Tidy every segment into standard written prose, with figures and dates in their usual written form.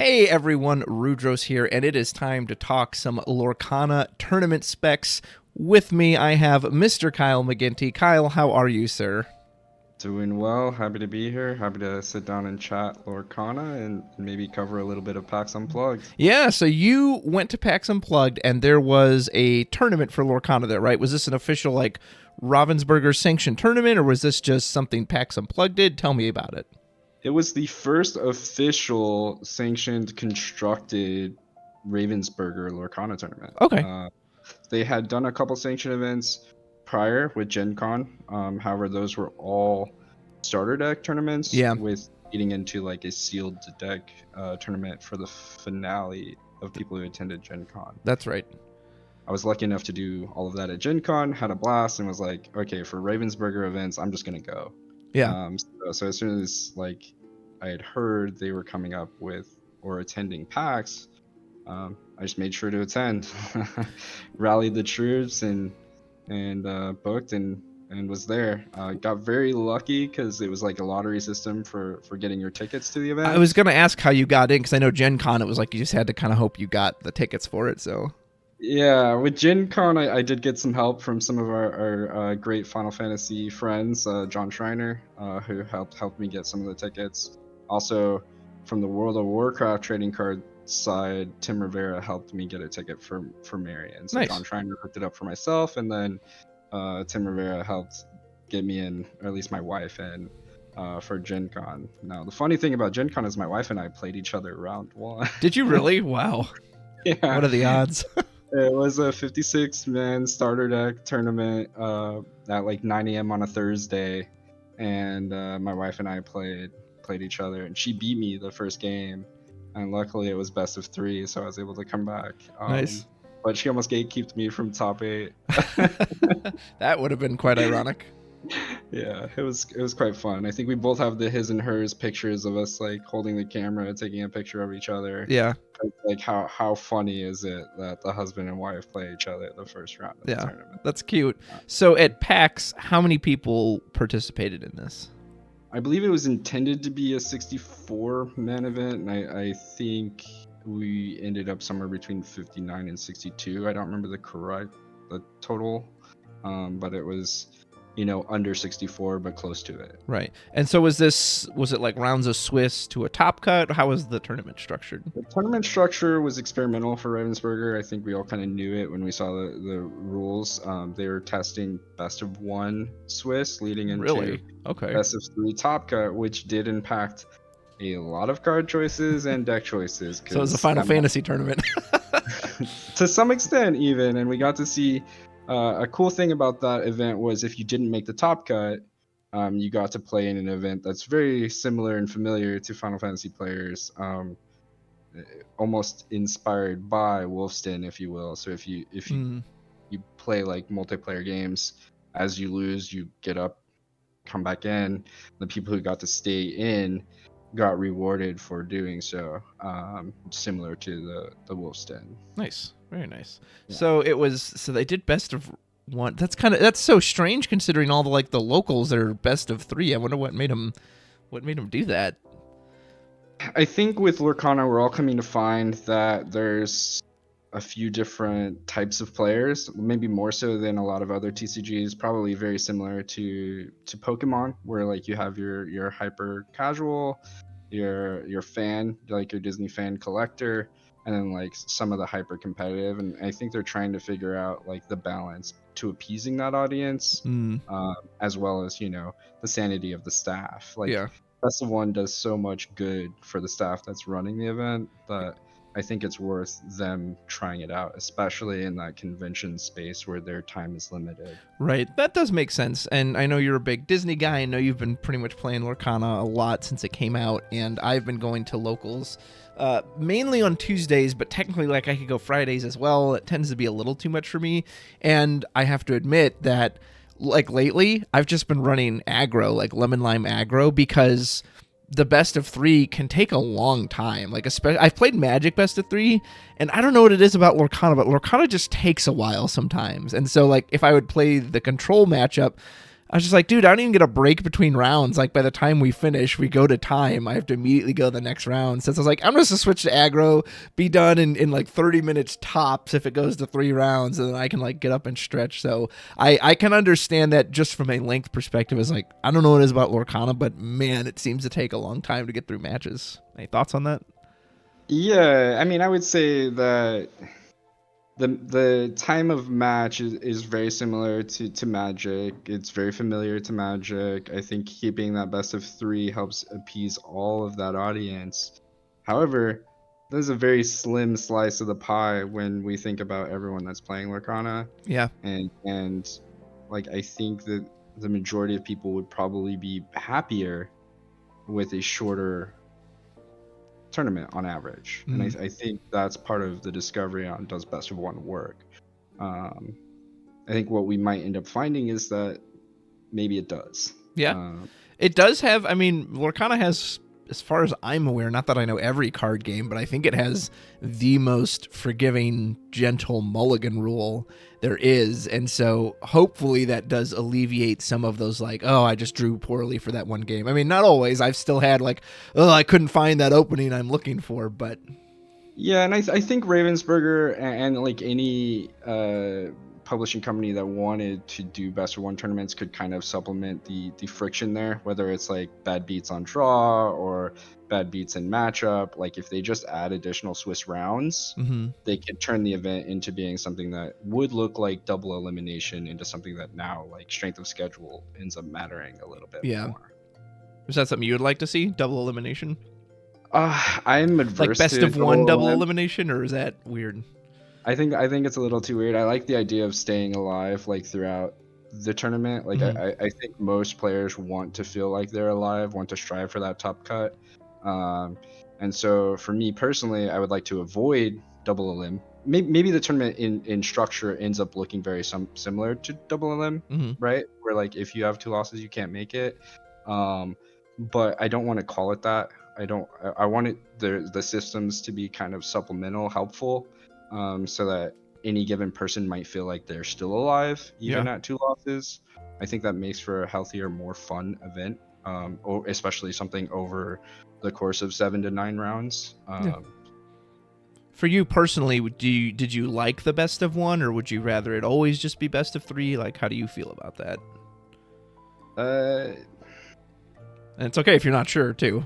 Hey everyone, Rudros here, and it is time to talk some Lorcana Tournament specs. With me, I have Mr. Kyle McGinty. Kyle, how are you, sir? Doing well, happy to be here, happy to sit down and chat Lorcana and maybe cover a little bit of Pax Unplugged. Yeah, so you went to Pax Unplugged, and there was a tournament for Lorcana there, right? Was this an official, Ravensburger sanctioned tournament, or was this just something Pax Unplugged did? Tell me about it. It was the first official sanctioned constructed Ravensburger Lorcana tournament. Okay. They had done a couple sanctioned events prior with Gen Con. However, those were all starter deck tournaments Yeah. with leading into like a sealed deck tournament for the finale of people who attended Gen Con. That's right. I was lucky enough to do all of that at Gen Con, had a blast, and was like, okay, for Ravensburger events, I'm just gonna go. Yeah. So as soon as I had heard they were coming up with or attending PAX, I just made sure to attend, rallied the troops, and booked and was there. Got very lucky because it was like a lottery system for getting your tickets to the event. I was going to ask how you got in, because I know Gen Con, it was like you just had to kind of hope you got the tickets for it, so... Yeah, with Gen Con, I did get some help from some of our great Final Fantasy friends, John Schreiner, who helped me get some of the tickets. Also, from the World of Warcraft trading card side, Tim Rivera helped me get a ticket for Marion. So Nice. John Schreiner hooked it up for myself, and then Tim Rivera helped get me in, or at least my wife in, for Gen Con. Now, the funny thing about Gen Con is my wife and I played each other round one. Did you really? Wow. Yeah. What are the odds? It was a 56-man starter deck tournament at like 9 a.m. on a Thursday, and my wife and I played each other, and she beat me the first game, and luckily it was best of 3, so I was able to come back. Nice. But she almost gatekeeped me from top 8. That would have been quite ironic. Yeah, it was quite fun. I think we both have the his and hers pictures of us like holding the camera, taking a picture of each other. Yeah. Like how funny is it that the husband and wife play each other at the first round of the tournament? That's cute. So at PAX, how many people participated in this? I believe it was intended to be a 64-man event, and I think we ended up somewhere between 59 and 62. I don't remember the total, but it was, under 64, but close to it. Right. And so was it like rounds of Swiss to a top cut? How was the tournament structured? The tournament structure was experimental for Ravensburger. I think we all kind of knew it when we saw the rules. They were testing best of 1 Swiss leading into best of 3 top cut, which did impact a lot of card choices and deck choices. So it was a Final Fantasy tournament. To some extent, even. And we got to see... a cool thing about that event was if you didn't make the top cut, you got to play in an event that's very similar and familiar to Final Fantasy players, almost inspired by Wolfston, if you will. So if you play like multiplayer games, as you lose, you get up, come back in. The people who got to stay in got rewarded for doing so, similar to the Wolfston. Nice. Very nice. Yeah. So they did best of 1. That's so strange considering all the locals that are best of 3. I wonder what made them do that. I think with Lorcana, we're all coming to find that there's a few different types of players, maybe more so than a lot of other TCGs, probably very similar to Pokemon, where like you have your hyper casual, your fan, like your Disney fan collector, and then like some of the hyper competitive. And I think they're trying to figure out like the balance to appeasing that audience, as well as, the sanity of the staff. Best of 1 does so much good for the staff that's running the event that I think it's worth them trying it out, especially in that convention space where their time is limited. Right. That does make sense. And I know you're a big Disney guy. I know you've been pretty much playing Lorcana a lot since it came out. And I've been going to locals mainly on Tuesdays, but technically I could go Fridays as well. It tends to be a little too much for me. And I have to admit that lately I've just been running aggro, like lemon lime aggro, because the best of 3 can take a long time. Especially, I've played Magic best of 3, and I don't know what it is about Lorcana, but Lorcana just takes a while sometimes. And so, if I would play the control matchup, I was just like, dude, I don't even get a break between rounds. Like by the time we finish, we go to time. I have to immediately go to the next round. Since I was like, I'm just gonna switch to aggro, be done in like 30 minutes tops if it goes to 3 rounds, and then I can like get up and stretch. So I can understand that just from a length perspective. Is like, I don't know what it is about Lorcana, but man, it seems to take a long time to get through matches. Any thoughts on that? Yeah, I mean, I would say that the time of match is very similar to Magic. It's very familiar to Magic. I think keeping that best of three helps appease all of that audience. However, there's a very slim slice of the pie when we think about everyone that's playing Lorcana, Yeah. and like I think that the majority of people would probably be happier with a shorter tournament on average. And I think that's part of the discovery on does best of one work. Um, I think what we might end up finding is that maybe it does. Yeah. It does have, I mean, Lorcana has, as far as I'm aware, not that I know every card game, but I think it has the most forgiving, gentle mulligan rule there is. And so hopefully that does alleviate some of those, like, oh, I just drew poorly for that one game. I mean, not always. I've still had, like, oh, I couldn't find that opening I'm looking for, but. Yeah, and I think Ravensburger and like any publishing company that wanted to do best of one tournaments could kind of supplement the friction there, whether it's like bad beats on draw or bad beats in matchup. Like if they just add additional Swiss rounds, they could turn the event into being something that would look like double elimination into something that now like strength of schedule ends up mattering a little bit more. Is that something you would like to see? Double elimination? I'm adverse like best to of one double elimination, or is that weird? I think it's a little too weird. I like the idea of staying alive like throughout the tournament. Like I think most players want to feel like they're alive, want to strive for that top cut. And so for me personally, I would like to avoid double elim. Maybe the tournament in structure ends up looking very similar to double elim, right? Where like if you have 2 losses, you can't make it. But I don't want to call it that. I want it the systems to be kind of supplemental, helpful, so that any given person might feel like they're still alive even at 2 losses. I think that makes for a healthier, more fun event, or especially something over the course of 7 to 9 rounds. For you personally, did you like the best of one, or would you rather it always just be best of 3? Like, how do you feel about that? And it's okay if you're not sure too.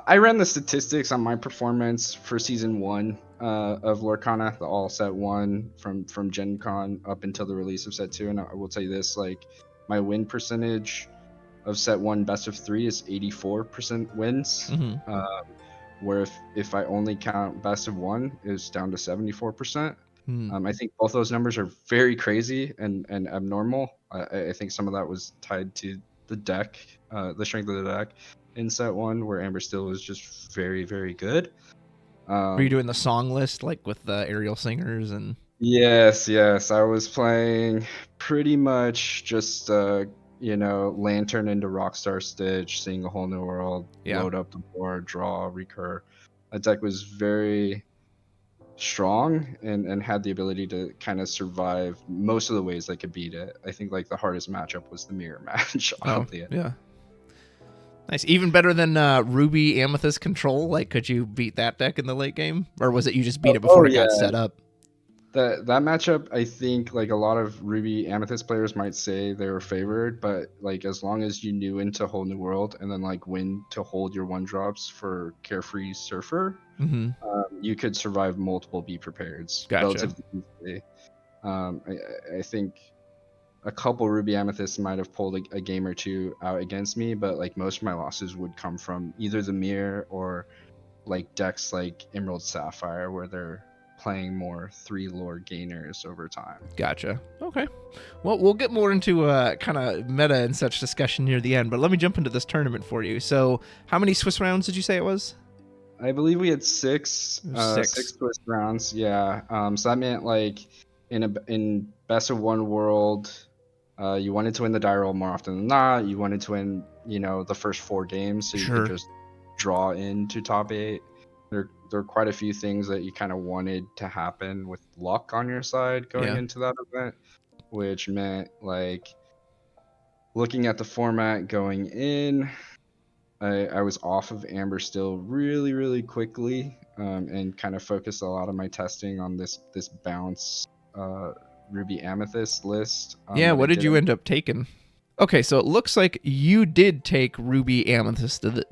I ran the statistics on my performance for season 1 of Lorcana, the all set 1 from Gen Con up until the release of set 2, and I will tell you this: like my win percentage of set 1 best of 3 is 84% wins. Where if I only count best of 1, is down to 74%. I think both those numbers are very crazy and abnormal. I think some of that was tied to the deck, the strength of the deck in set 1, where Amber Steel was just very, very good. Were you doing the song list like with the aerial singers and? Yes. I was playing pretty much just Lantern into Rockstar Stitch, Seeing a Whole New World, load up the board, draw, recur. That deck was very strong and had the ability to kind of survive most of the ways I could beat it. I think like the hardest matchup was the mirror match. Yeah. Nice. Even better than Ruby Amethyst Control. Like, could you beat that deck in the late game, or was it you just beat it before it got set up? That matchup, I think like a lot of Ruby Amethyst players might say they were favored, but like as long as you knew into Whole New World and then like when to hold your 1-drops for Carefree Surfer, you could survive multiple Be Prepareds relatively easily. I think a couple Ruby Amethysts might have pulled a game or two out against me, but like most of my losses would come from either the mirror or like decks like Emerald Sapphire, where they're playing more 3 lore gainers over time. Gotcha. Okay. Well, we'll get more into kind of meta and such discussion near the end, but let me jump into this tournament for you. So how many Swiss rounds did you say it was? I believe we had 6 Swiss rounds. Yeah. So that meant like in best of one world, you wanted to win the die roll more often than not. You wanted to win, the first 4 games, so you could just draw into top 8. There are quite a few things that you kind of wanted to happen with luck on your side going into that event, which meant like Looking at the format going in, I was off of Amber still really, really quickly, and kind of focused a lot of my testing on this bounce uh, Ruby Amethyst list. Yeah, But I what did you didn't. end up taking? Okay, so it looks like you did take Ruby Amethyst to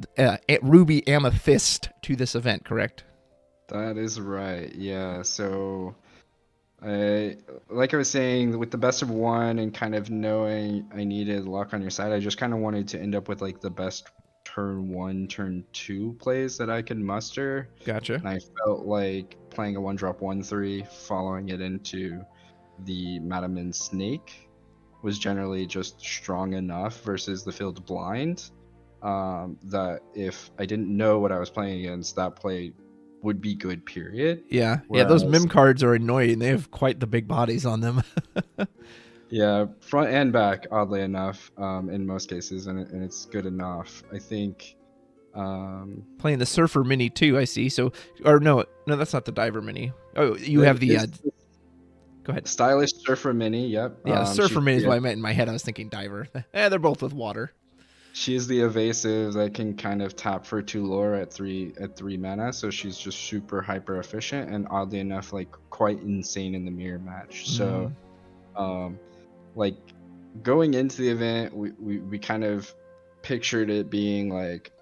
Ruby Amethyst to this event, correct? That is right. Yeah. So I, like I was saying, with the best of one and kind of knowing I needed luck on your side, I just kind of wanted to end up with like the best turn one, turn two plays that I could muster. Gotcha. And I felt like playing a one drop 1/3, following it into the Madaman Snake was generally just strong enough versus the field blind, that if I didn't know what I was playing against, that play would be good, period. Yeah, those Whereas, Mim cards are annoying. They have quite the big bodies on them. yeah, front and back, oddly enough, in most cases, and it's good enough. I think. Playing the Surfer Mini too, I see. So, or no, that's not the Diver Mini. Oh, you have the. It's Go ahead. stylish Surfer Mini. Yep. Yeah, the She's Surfer Mini is the what I meant in my head. I was thinking Diver. They're both with water. she's the evasive that can kind of tap for 2 lore at three mana, so she's just super hyper efficient and oddly enough, like quite insane in the mirror match. So, Mm. um, like going into the event, we kind of pictured it being like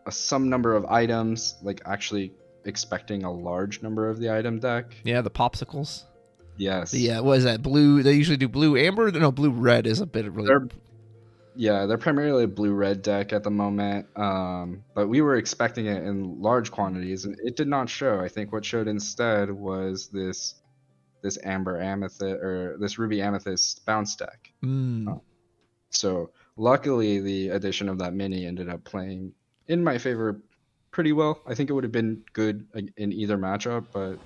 some number of items, like actually expecting a large number of the item deck. Yeah, the popsicles. Yes, What is that? Blue. They usually do blue amber. No, blue red is a bit of really. they're yeah, they're primarily a blue-red deck at the moment, but we were expecting it in large quantities, and it did not show. I think what showed instead was this amber amethyst or this ruby amethyst bounce deck. Mm. Uh, so luckily, the addition of that mini ended up playing in my favor pretty well. I think it would have been good in either matchup, but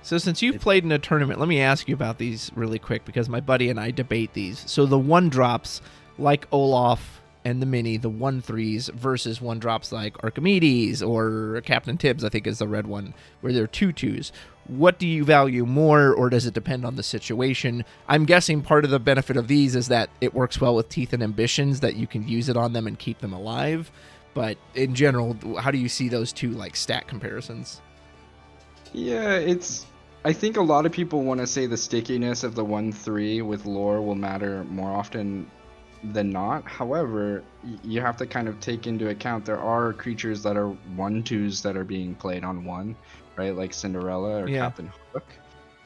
So since you've it, played in a tournament, let me ask you about these really quick because my buddy and I debate these. So the one drops like Olaf and the mini, the 1/3s versus one drops like Archimedes or Captain Tibbs, I think is the red one, where they're 2/2s. What do you value more, or does it depend on the situation? I'm guessing part of the benefit of these is that it works well with Teeth and Ambitions, that you can use it on them and keep them alive. But in general, how do you see those two like stat comparisons? yeah, it's. I think a lot of people want to say the stickiness of the 1/3 with lore will matter more often than not. However, you have to kind of take into account there are creatures that are 1/2s that are being played on one, right? Like Cinderella or Yeah. Captain Hook,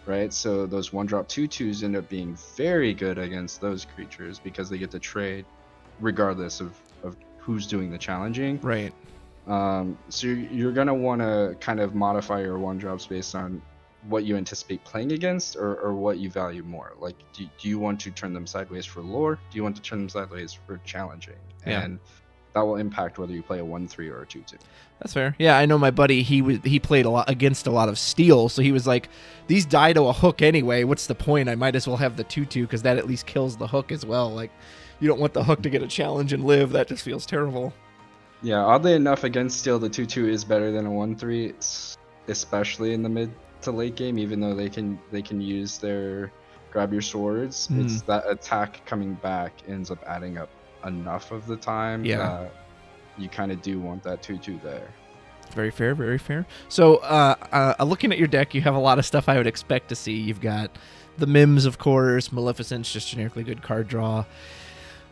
right? So those 1-drop 2/2s end up being very good against those creatures because they get to trade regardless of who's doing the challenging. Right. So you're gonna want to kind of modify your 1-drops based on what you anticipate playing against, or what you value more. Like, do you want to turn them sideways for lore? Do you want to turn them sideways for challenging? Yeah. And that will impact whether you play a 1/3 or a 2/2. That's fair. Yeah, I know my buddy. He played a lot against a lot of steel, so he was like, "These die to a hook anyway. What's the point? I might as well have the 2/2 because that at least kills the hook as well. Like, you don't want the hook to get a challenge and live. That just feels terrible." Yeah, oddly enough, against steel, the 2/2 is better than a 1/3, especially in the mid to late game. Even though they can use their grab your swords, Mm. it's that attack coming back ends up adding up enough of the time Yeah. that you kind of do want that 2/2 there. Very fair. Very fair. So, looking at your deck, you have a lot of stuff I would expect to see. You've got the Mims, of course. Maleficent's just generically good card draw.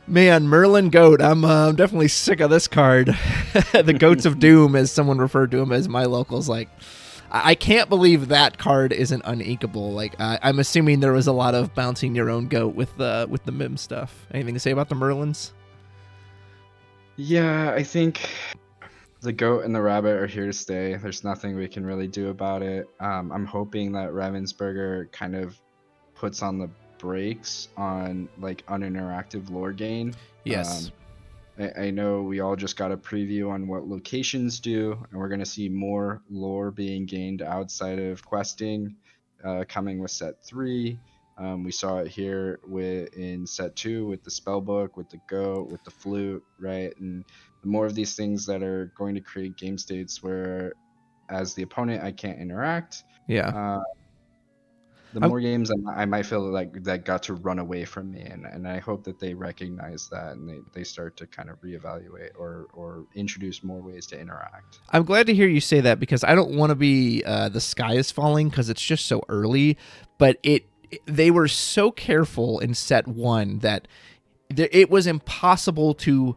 Man, Merlin Goat. I'm definitely sick of this card. The Goats of Doom, as someone referred to him as my locals. Like, I can't believe that card isn't uninkable. Like, I'm assuming there was a lot of bouncing your own goat with the Mim stuff. Anything to say about the Merlins? Yeah, I think the goat and the rabbit are here to stay. There's nothing we can really do about it. I'm hoping that Ravensburger kind of puts on the brakes on like uninteractive lore gain. Yes. I know we all just got a preview on what locations do, and we're going to see more lore being gained outside of questing, coming with set 3. We saw it here in set 2 with the spellbook, with the goat, with the flute, right? And more of these things that are going to create game states where, as the opponent, I can't interact. Yeah. Uh, the I'm more games I might feel like that got to run away from me, and I hope that they recognize that and they start to kind of reevaluate or introduce more ways to interact. I'm glad to hear you say that, because I don't want to be the sky is falling, because it's just so early. But they were so careful in set one that it was impossible to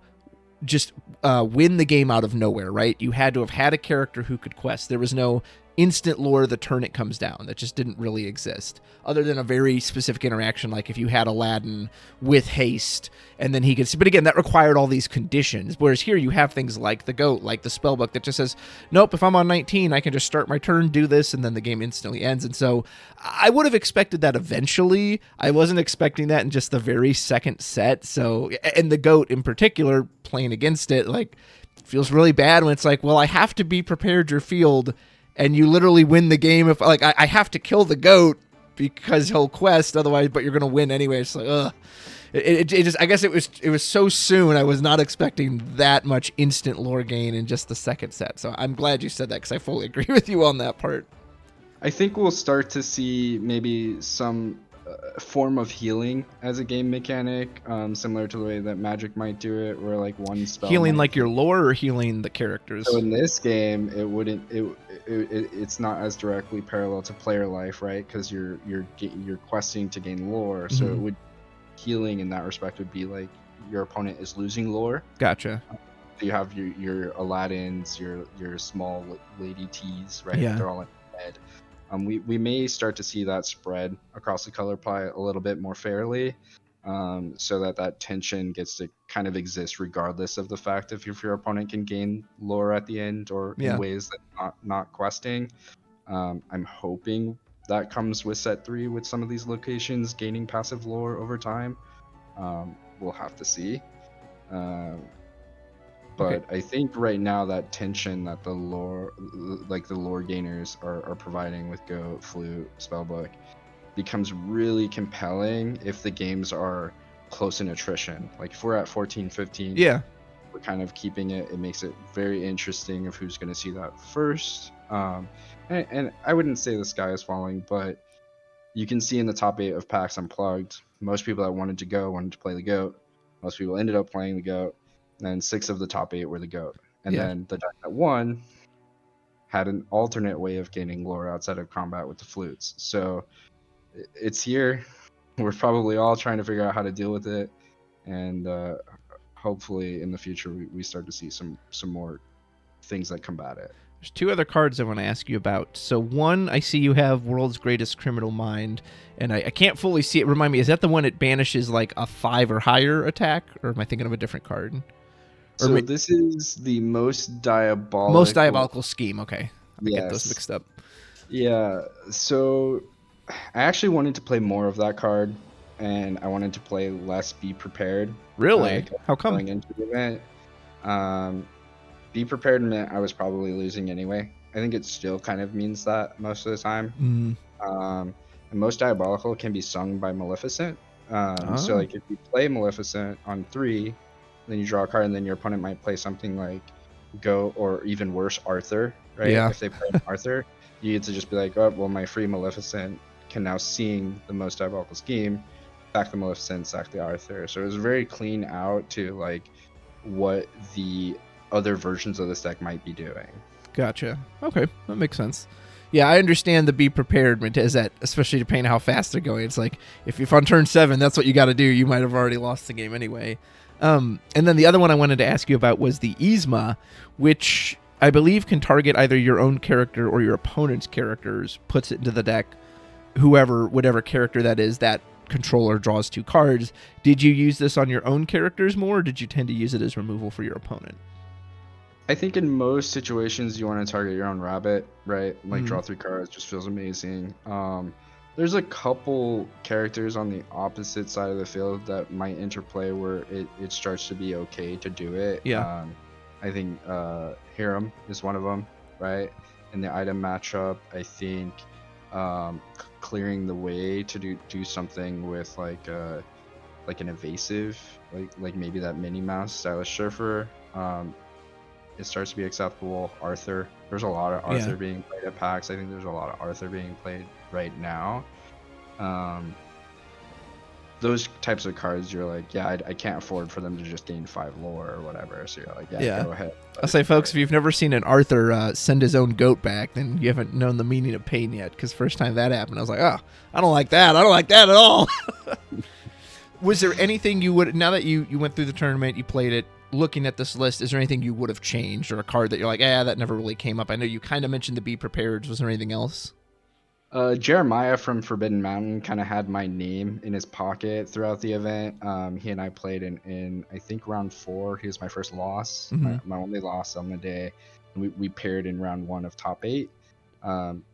just win the game out of nowhere, right? You had to have had a character who could quest. There was no instant lore the turn it comes down. That just didn't really exist, other than a very specific interaction, like if you had Aladdin with haste and then he could. But again, that required all these conditions. Whereas here you have things like the goat, like the spellbook that just says, nope, if I'm on 19, I can just start my turn, do this, and then the game instantly ends. And so I would have expected that eventually. I wasn't expecting that in just the very second set. So, and the goat in particular, playing against it, like, feels really bad when it's like, well, I have to be prepared your field, and you literally win the game if, like, I have to kill the goat because he'll quest otherwise, but you're gonna win anyway. It's like, ugh. It just, I guess it was so soon. I was not expecting that much instant lore gain in just the second set. So I'm glad you said that, because I fully agree with you on that part. I think we'll start to see maybe some form of healing as a game mechanic, similar to the way that Magic might do it, where like one spell Healing might like your lore, or healing the characters? So in this game, it wouldn't. It's not as directly parallel to player life, right? Because you're questing to gain lore, so it would healing in that respect would be like your opponent is losing lore. Gotcha. You have your Aladdins, your small lady T's, right? Yeah. They're all in bed. We may start to see that spread across the color palette a little bit more fairly, so that tension gets to kind of exist regardless of the fact if your opponent can gain lore at the end or in ways that not questing. I'm hoping that comes with set 3 with some of these locations gaining passive lore over time. We'll have to see. But I think right now that tension that the lore gainers are providing with Goat, Flute, Spellbook becomes really compelling if the games are close in attrition. Like if we're at 14, 15, we're kind of keeping it. It makes it very interesting of who's going to see that first. And I wouldn't say the sky is falling, but you can see in the top 8 of PAX Unplugged, most people that wanted to play the Goat. Most people ended up playing the Goat. And 6 of the top 8 were the Goat. And then the deck that won had an alternate way of gaining lore outside of combat with the flutes. So it's here. We're probably all trying to figure out how to deal with it. And hopefully in the future we start to see some more things that combat it. There's 2 other cards I want to ask you about. So one, I see you have World's Greatest Criminal Mind, and I can't fully see it. Remind me, is that the one that banishes like a 5 or higher attack, or am I thinking of a different card? So this is the most diabolical... Most diabolical scheme, okay. I get those mixed up. Yeah, so I actually wanted to play more of that card, and I wanted to play less Be Prepared. Really? How come? Going into the event. Be Prepared meant I was probably losing anyway. I think it still kind of means that most of the time. And most diabolical can be sung by Maleficent. So like if you play Maleficent on 3, then you draw a card, and then your opponent might play something like Go, or even worse, Arthur, right? Yeah. If they play Arthur, you get to just be like, oh, well, my free Maleficent can now sing the most diabolical scheme, sack the Maleficent, sack the Arthur. So it was very clean out to like what the other versions of this deck might be doing. Gotcha. Okay, that makes sense. Yeah, I understand the Be Prepared is that, especially depending on how fast they're going. It's like if on turn 7, that's what you got to do. You might have already lost the game anyway. And then the other one I wanted to ask you about was the Yzma, which I believe can target either your own character or your opponent's characters, puts it into the deck, whatever character that is, that controller draws 2 cards. Did you use this on your own characters more, or did you tend to use it as removal for your opponent? I think in most situations you want to target your own rabbit, right? Like draw 3 cards just feels amazing. There's a couple characters on the opposite side of the field that might interplay where it starts to be okay to do it. Yeah. I think Hiram is one of them, right? In the item matchup, I think clearing the way to do something with like an evasive, like maybe that Minnie Mouse Stylish Surfer. It starts to be acceptable. Arthur, there's a lot of Arthur being played at PAX. I think there's a lot of Arthur being played right now. Those types of cards, you're like, yeah, I can't afford for them to just gain 5 lore or whatever. So you're like, yeah, go ahead. I'll say, folks, if you've never seen an Arthur send his own goat back, then you haven't known the meaning of pain yet. Because first time that happened, I was like, oh, I don't like that. I don't like that at all. Was there anything you would, now that you went through the tournament, you played it, looking at this list, is there anything you would have changed, or a card that you're like, that never really came up? I know you kind of mentioned the Be Prepared. Was there anything else? Jeremiah from Forbidden Mountain kind of had my name in his pocket throughout the event. He and I played in I think round 4. He was my first loss, my only loss on the day. We paired in round 1 of top 8.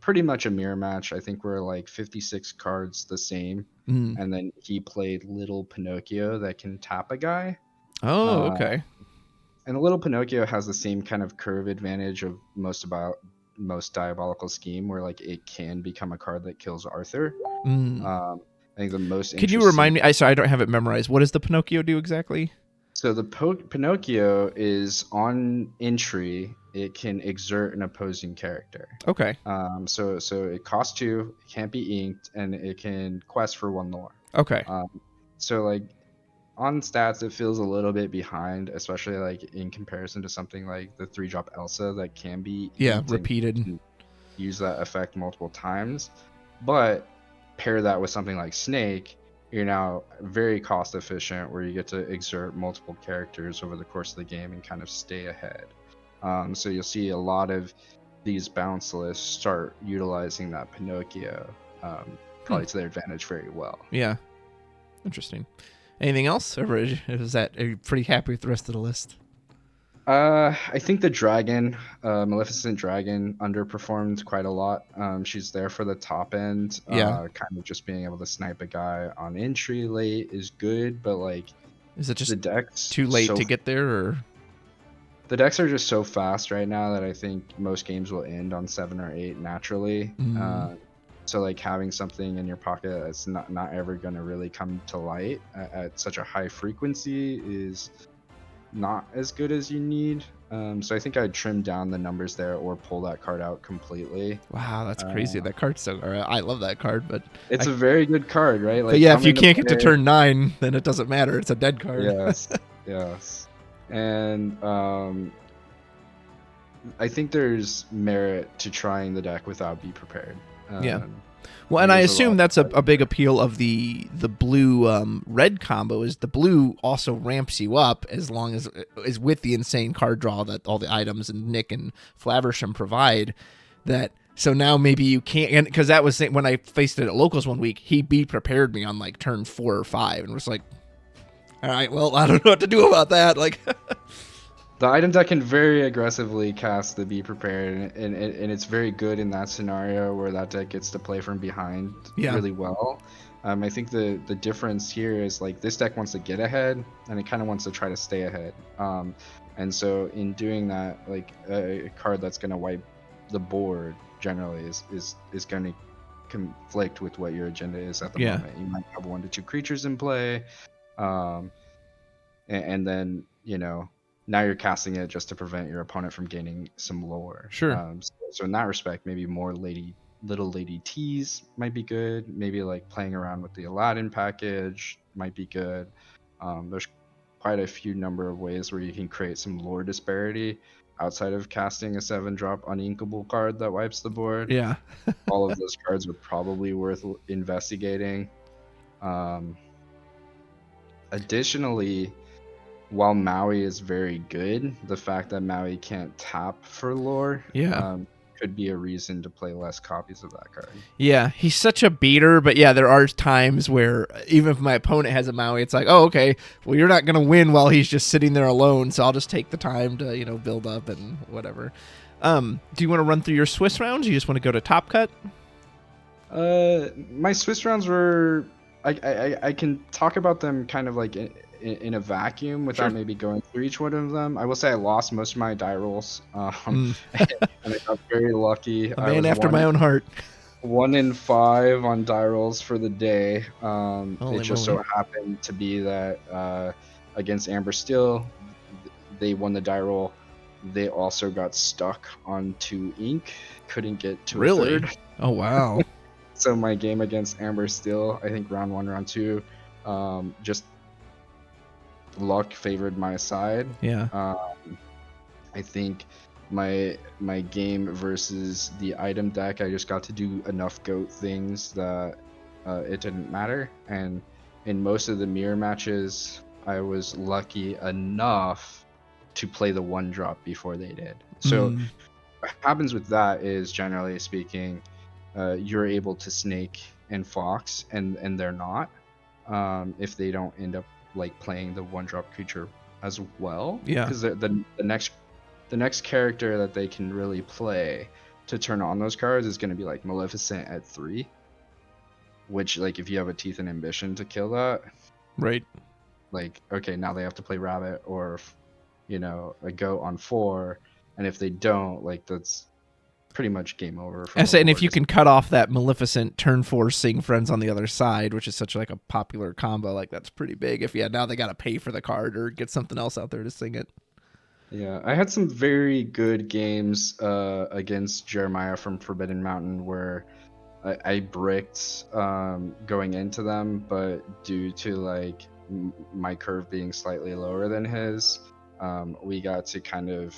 Pretty much a mirror match. I think we're like 56 cards the same. And then he played Little Pinocchio that can tap a guy. Oh, okay. And the Little Pinocchio has the same kind of curve advantage of most Diabolical Scheme, where like it can become a card that kills Arthur. I think the most Can you remind me? Sorry, I don't have it memorized. What does the Pinocchio do exactly? So the Pinocchio is on entry. It can exert an opposing character. Okay. So it costs 2, it can't be inked, and it can quest for 1 lore. Okay. So like on stats, it feels a little bit behind, especially like in comparison to something like the 3-drop Elsa that can be repeated. Use that effect multiple times, but pair that with something like Snake, you're now very cost efficient, where you get to exert multiple characters over the course of the game and kind of stay ahead. So you'll see a lot of these bounce lists start utilizing that Pinocchio, probably to their advantage very well. Yeah, interesting. Anything else, or are you pretty happy with the rest of the list? I think the dragon, Maleficent Dragon, underperformed quite a lot. She's there for the top end. Kind of just being able to snipe a guy on entry late is good, but like, is it just the decks too late to get there, or? The decks are just so fast right now that I think most games will end on 7 or 8 naturally. So like having something in your pocket that's not ever going to really come to light at such a high frequency is not as good as you need. So I think I'd trim down the numbers there or pull that card out completely. Wow, that's crazy. That card's so... I love that card, but... It's a very good card, right? Like, but yeah, if you can't get to turn 9, then it doesn't matter. It's a dead card. Yes. And I think there's merit to trying the deck without Be Prepared. Well, and I assume that's a big appeal of the blue red combo, is the blue also ramps you up as long as is with the insane card draw that all the items and Nick and Flaversham provide. So now maybe you can't, because that was when I faced it at locals one week, he Be Prepared me on like turn 4 or 5 and was like, all right, well, I don't know what to do about that. Like, the item deck can very aggressively cast the Be Prepared, and it's very good in that scenario where that deck gets to play from behind really well. I think the difference here is like this deck wants to get ahead, and it kind of wants to try to stay ahead. And so in doing that, like a card that's going to wipe the board generally is going to conflict with what your agenda is at the moment. You might have 1 to 2 creatures in play, and then now you're casting it just to prevent your opponent from gaining some lore. Sure. So in that respect, maybe more little lady teas might be good. Maybe like playing around with the Aladdin package might be good. There's quite a few number of ways where you can create some lore disparity outside of casting a 7-drop uninkable card that wipes the board. Yeah. All of those cards are probably worth investigating. Additionally, while Maui is very good, the fact that Maui can't tap for lore could be a reason to play less copies of that card. Yeah, he's such a beater, but yeah, there are times where even if my opponent has a Maui, it's like, oh, okay, well, you're not going to win while he's just sitting there alone, so I'll just take the time to, build up and whatever. Do you want to run through your Swiss rounds? Or you just want to go to Top Cut? My Swiss rounds were... I can talk about them kind of like in a vacuum without maybe going through each one of them. I will say I lost most of my die rolls, and I got very lucky. A man after my own heart. 1 in 5 on die rolls for the day. It just so happened to be that against Amber Steel, they won the die roll. They also got stuck on 2 ink, couldn't get to a third. Oh wow. So my game against Amber Steel, I think round 1, round 2, just luck favored my side. Yeah. I think my game versus the item deck, I just got to do enough goat things that it didn't matter. And in most of the mirror matches, I was lucky enough to play the 1-drop before they did. So what happens with that is, generally speaking, you're able to snake and fox, and they're not, if they don't end up like playing the 1-drop creature as well. Yeah. Because the next character that they can really play to turn on those cards is going to be like Maleficent at 3, which, like, if you have a Teeth and Ambition to kill that, Right. like, okay, now they have to play Rabbit or a Goat on 4, and if they don't, like, that's pretty much game over for I the say, and lore. if you can cut off that Maleficent turn 4 Sing Friends on the other side, which is such like a popular combo, like that's pretty big. If now they got to pay for the card or get something else out there to sing it. Yeah, I had some very good games against Jeremiah from Forbidden Mountain where I bricked going into them, but due to like my curve being slightly lower than his, we got to kind of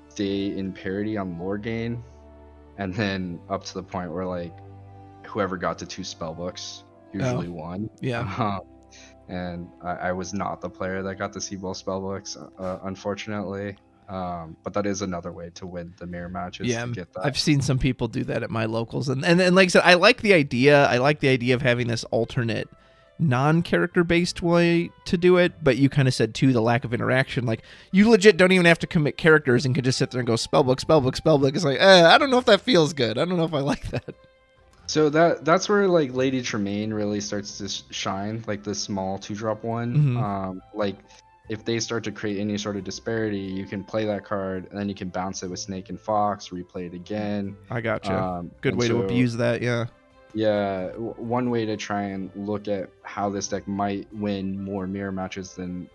stay in parity on lore gain, and then up to the point where like whoever got to 2 spell books usually won. Yeah. And I was not the player that got the Seaball spellbooks, unfortunately. But that is another way to win the mirror matches, Yeah, to get that. I've seen some people do that at my locals, and like I said, I like the idea. I like the idea of having this alternate, non-character based way to do it. But you kind of said too, the lack of interaction. Like you legit don't even have to commit characters and can just sit there and go spellbook, spellbook, spellbook. It's like, I don't know if that feels good. I don't know if I like that. So that's where like Lady Tremaine really starts to shine, like the small 2-drop one. Like if they start to create any sort of disparity, you can play that card and then you can bounce it with Snake and Fox, replay it again. I gotcha. Good and way to so, abuse that. Yeah. Yeah, one way to try and look at how this deck might win more mirror matches than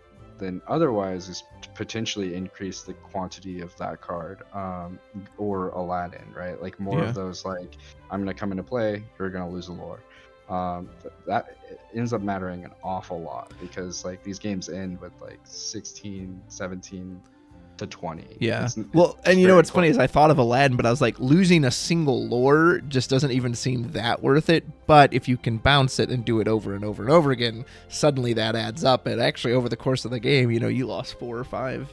otherwise is to potentially increase the quantity of that card, or Aladdin, right? Like more of those, like, I'm gonna come into play, you're gonna lose a lore. That ends up mattering an awful lot, because like these games end with like 16, 17 to 20. Yeah. It's Well, and you know very what's funny close. is I thought of Aladdin, but I was like, losing a single lore just doesn't even seem that worth it. But if you can bounce it and do it over and over and over again, suddenly that adds up. And actually, over the course of the game, you lost 4 or 5.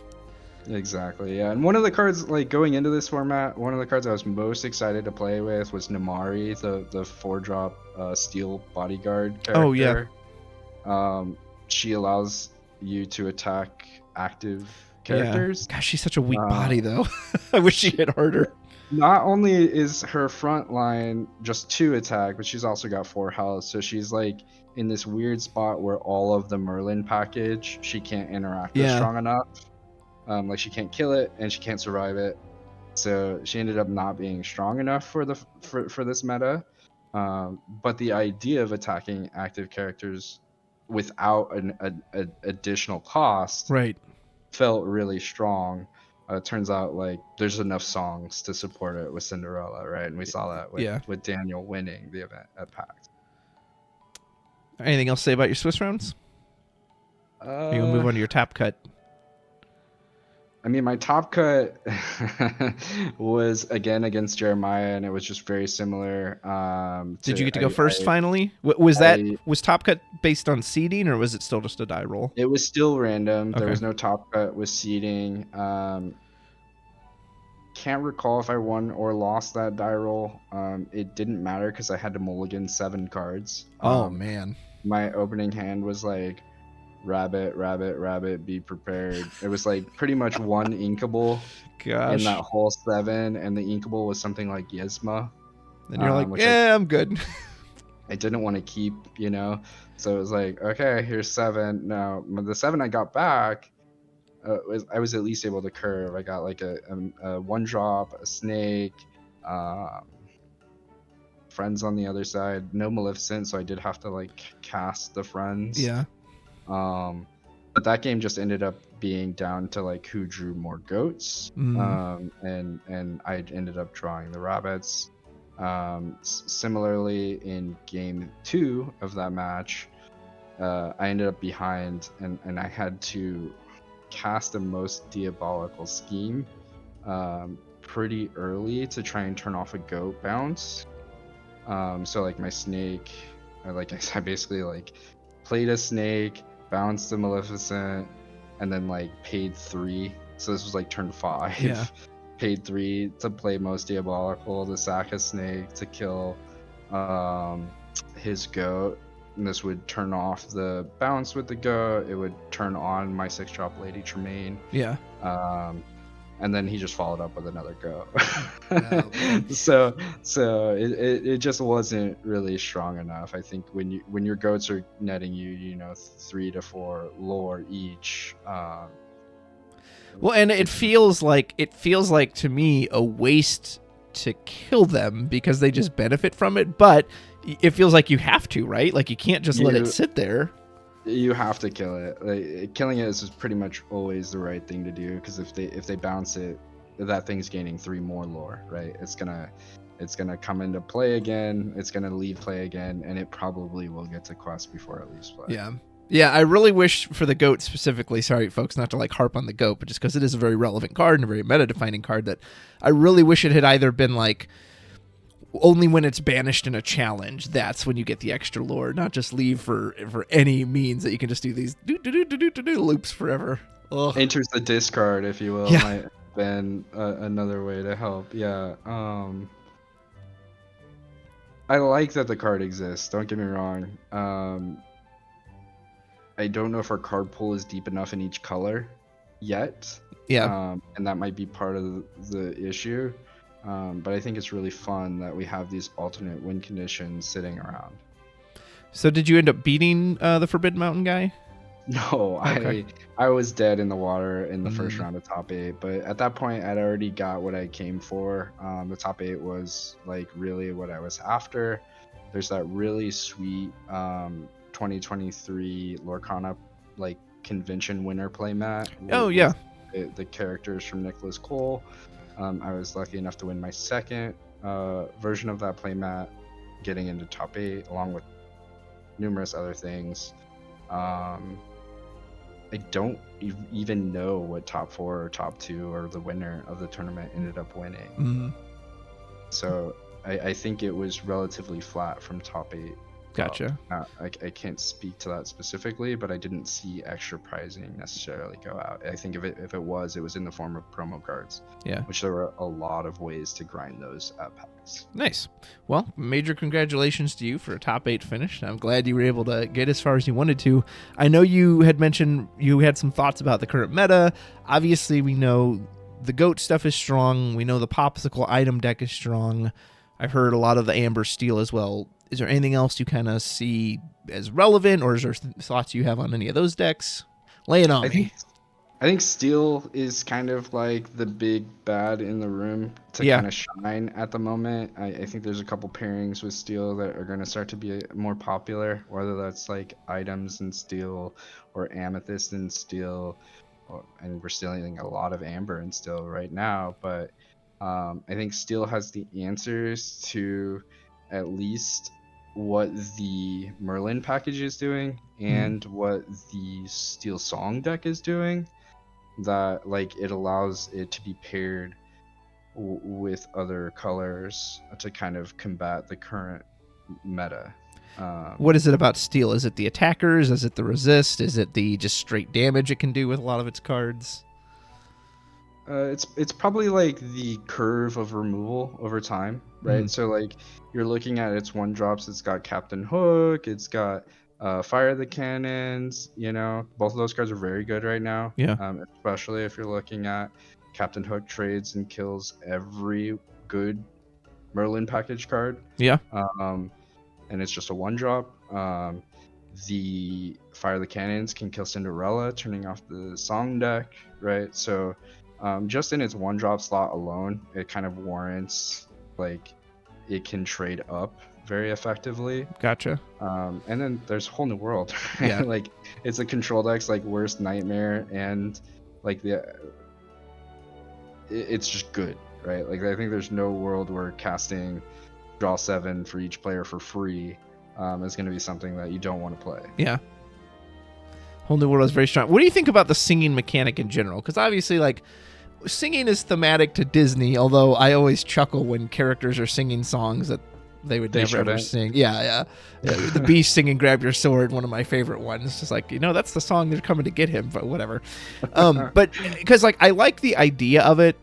Exactly, yeah. And one of the cards, like, going into this format, one of the cards I was most excited to play with was Namari, the 4-drop steel bodyguard character. Oh, yeah. She allows you to attack active characters. Yeah. Gosh, she's such a weak body, though. I wish she hit harder. Not only is her front line just 2 attack, but she's also got 4 health. So she's like in this weird spot where all of the Merlin package she can't interact with strong enough. Like she can't kill it and she can't survive it. So she ended up not being strong enough for this meta. But the idea of attacking active characters without an additional cost, right, felt really strong. It turns out like there's enough songs to support it with Cinderella, right? And we saw that with Daniel winning the event at PAX. Anything else to say about your Swiss rounds? Or you gonna move on to your top cut? I mean, my top cut was again against Jeremiah, and it was just very similar. Did you get to go first finally? Was top cut based on seeding, or was it still just a die roll? It was still random. Okay. There was no top cut with seeding. Can't recall if I won or lost that die roll. It didn't matter because I had to mulligan 7 cards. Oh man! My opening hand was like rabbit, rabbit, rabbit, be prepared. It was like pretty much 1 inkable in that whole 7, and the inkable was something like Yesma. And you're like, yeah, I'm good. I didn't want to keep, so it was like, okay, here's 7. Now the 7 I got back, I was at least able to curve. I got like a 1-drop, a snake, friends on the other side, no Maleficent, so I did have to like cast the friends. Yeah. But that game just ended up being down to like who drew more goats. And I ended up drawing the rabbits. Similarly, in game 2 of that match, I ended up behind, and I had to cast a most diabolical scheme pretty early to try and turn off a goat bounce. So like my snake, I basically like played a snake, bounced a Maleficent, and then like paid 3. So this was like turn 5. Yeah. Paid 3 to play most diabolical to sack a snake to kill his goat. And this would turn off the bounce with the goat. It would turn on my 6-drop Lady Tremaine. Yeah. And then he just followed up with another go. Oh, man. so it just wasn't really strong enough. I think when your goats are netting you 3 to 4 lore each. Well, and it feels like to me a waste to kill them because they just benefit from it, but it feels like you have to, right? Like you can't just let it sit there. You have to kill it. Like, killing it is pretty much always the right thing to do, because if they bounce it, that thing's gaining 3 more lore, right? It's gonna come into play again. It's gonna leave play again, and it probably will get to quest before it leaves play. Yeah. I really wish for the goat specifically. Sorry, folks, not to like harp on the goat, but just because it is a very relevant card and a very meta-defining card, that I really wish it had either been like only when it's banished in a challenge, that's when you get the extra lore, not just leave for any means that you can just do these loops forever. Ugh. Enters the discard, if you will, Yeah. might have been another way to help. Yeah. I like that the card exists. Don't get me wrong. I don't know if our card pool is deep enough in each color yet. Yeah. And that might be part of the issue. But I think it's really fun that we have these alternate win conditions sitting around. So did you end up beating the Forbidden Mountain guy? No, Okay. I was dead in the water in the first round of top 8, but at that point I'd already got what I came for. The top 8 was like really what I was after. There's that really sweet 2023 Lorcana like convention winner playmat. Oh yeah. The characters from Nicholas Cole. I was lucky enough to win my second version of that playmat, getting into top 8 along with numerous other things. I don't even know what top 4 or top 2 or the winner of the tournament ended up winning. Mm-hmm. So I think it was relatively flat from top 8. Gotcha. I can't speak to that specifically, but I didn't see extra prizing necessarily go out. I think if it was in the form of promo cards. Yeah. Which there were a lot of ways to grind those at PAX. Nice. Well, major congratulations to you for a top 8 finish. I'm glad you were able to get as far as you wanted to. I know you had mentioned you had some thoughts about the current meta. Obviously, we know the GOAT stuff is strong. We know the Popsicle item deck is strong. I've heard a lot of the Amber Steel as well. Is there anything else you kind of see as relevant, or is there thoughts you have on any of those decks? Lay it on me. I think Steel is kind of like the big bad in the room to kind of shine at the moment. I think there's a couple pairings with Steel that are going to start to be more popular, whether that's like items in Steel or Amethyst in Steel, and we're stealing a lot of Amber in Steel right now. But I think Steel has the answers to at least what the Merlin package is doing and what the Steel Song deck is doing, that like it allows it to be paired with other colors to kind of combat the current meta. What is it about Steel? Is it the attackers? Is it the resist? Is it the just straight damage it can do with a lot of its cards? It's probably like the curve of removal over time, right? So like you're looking at its 1-drops. It's got Captain Hook. It's got Fire the Cannons. Both of those cards are very good right now. Yeah. Especially if you're looking at Captain Hook trades and kills every good Merlin package card. Yeah. And it's just a 1-drop. The Fire the Cannons can kill Cinderella, turning off the Song deck, right? So just in its 1-drop slot alone, it kind of warrants like it can trade up very effectively. Gotcha. And then there's Whole New World. Yeah. Like it's a control deck's like worst nightmare, and like it's just good, right? Like I think there's no world where casting draw 7 for each player for free is going to be something that you don't want to play. Yeah. Whole New World is very strong. What do you think about the singing mechanic in general? Because obviously, like, singing is thematic to Disney, although I always chuckle when characters are singing songs that they would never ever sing. Yeah. The Beast singing Grab Your Sword, one of my favorite ones. Just like, that's the song they're coming to get him, but whatever. But because, like, I like the idea of it,